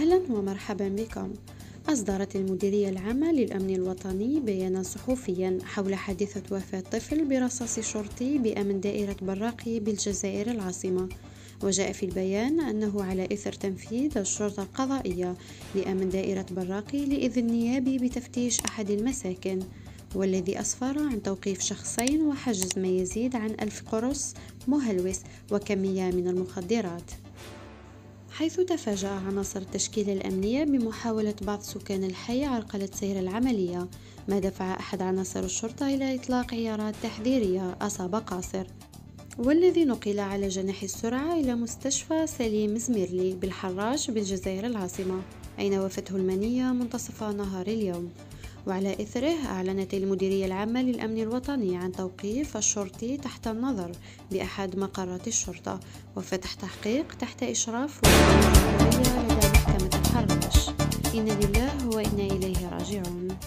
أهلا ومرحبا بكم. أصدرت المديرية العامة للأمن الوطني بيانا صحفيا حول حادثة وفاة طفل برصاص شرطي بأمن دائرة براقي بالجزائر العاصمة. وجاء في البيان أنه على إثر تنفيذ الشرطة القضائية لأمن دائرة براقي لإذن نيابي بتفتيش أحد المساكن، والذي أسفر عن توقيف شخصين وحجز ما يزيد عن 1000 قرص مهلوس وكمية من المخدرات. حيث تفاجأ عناصر التشكيلة الأمنية بمحاولة بعض سكان الحي عرقلة سير العملية، ما دفع أحد عناصر الشرطة إلى إطلاق عيارات تحذيرية أصاب قاصر، والذي نقل على جناح السرعة إلى مستشفى سليم زميرلي بالحراج بالجزائر العاصمة، أين وافته المنية منتصف نهار اليوم. وعلى إثره أعلنت المديرية العامة للأمن الوطني عن توقيف الشرطي تحت النظر بأحد مقرات الشرطة وفتح تحقيق تحت إشراف وزارة الداخلية لدى محكمة الحراج. إنا لله وإنا إليه راجعون.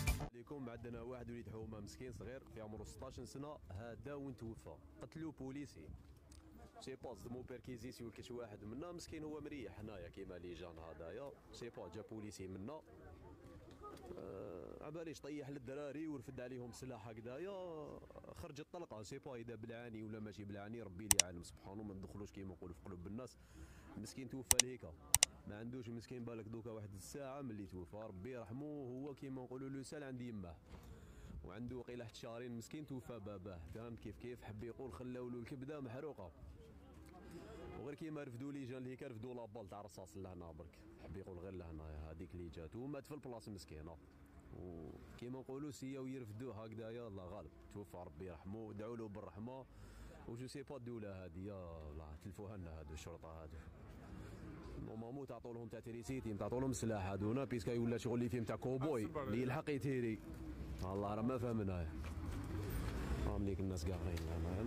عندنا واحد وليد حومه مسكين صغير في عمره 16 سنه، هذا وين توفى قتلو بوليسي سي با صدمو بيركيزيسيون كاش واحد منا مسكين هو مريح هنايا كيما لي جان هذايا سي با جا بوليسي منا عباليش طيح للدراري ورفد عليهم سلاح هكذايا، خرجت طلقه سي با اذا بلعاني ولا ماشي بلعاني ربي لي عالم سبحانه، ما ندخلوش كيما نقولوا في قلوب الناس. مسكين توفى لهيكا ما عندوش مسكين، بالك دوكا واحد الساعه ملي توفى ربي يرحمه، هو كيما نقولوا له سال عند يماه وعنده وقيله 1 شهرين مسكين توفى باباه، فهمت كيف حب يقول خلاو له الكبده محروقه، وغير كيما رفدوا لي جان هيك رفدوا لابال تاع الرصاص لهنا برك، حب يقول غير لهنا هذيك اللي جات ومات في البلاصه مسكينه، وكيما نقولوا سياو يرفدوه هكذايا الله غالب توفى ربي يرحمه ودعوا له بالرحمه. وجو سي با الدوله هذه يا تلفوها لنا هادو الشرطه هادو نورمالمون تعطوا لهم تاع تريسيتي تعطوا لهم سلاح هادونا بيسكا ولا شغل اللي فيهم تاع كوبوي اللي يلحق يتيري والله راه ما فهمنا مليك الناس قاعرين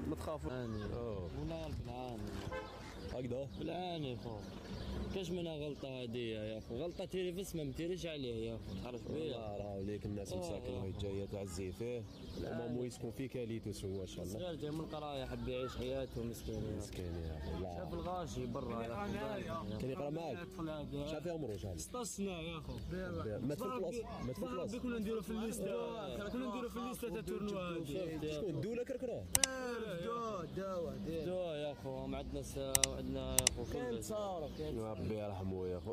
ما تخافوا والله بالعاني هكذا بالعاني خو كاش منها غلطه هذه يا اخو، غلطه تيري في اسمه ما تيريش عليه يا اخو، تعرف بيا راه ليك الناس مساكن هاي جايه تعزي فيه مامو يسكن فيه كاليتو سوا ان شاء الله صغير جاي من القرايه حب يعيش حياته مسكين يا اخي شاف الغاشي برا يا اخو كان يقرا معاك شحال في عمره شحال 16 سنه يا اخو مات في الكلاس كنا نديرو في الليسته تاع التورنوا شكون الدوله كركراه دوا يا اخو ما عندنا يا اخو ربي يرحمه يا اخو.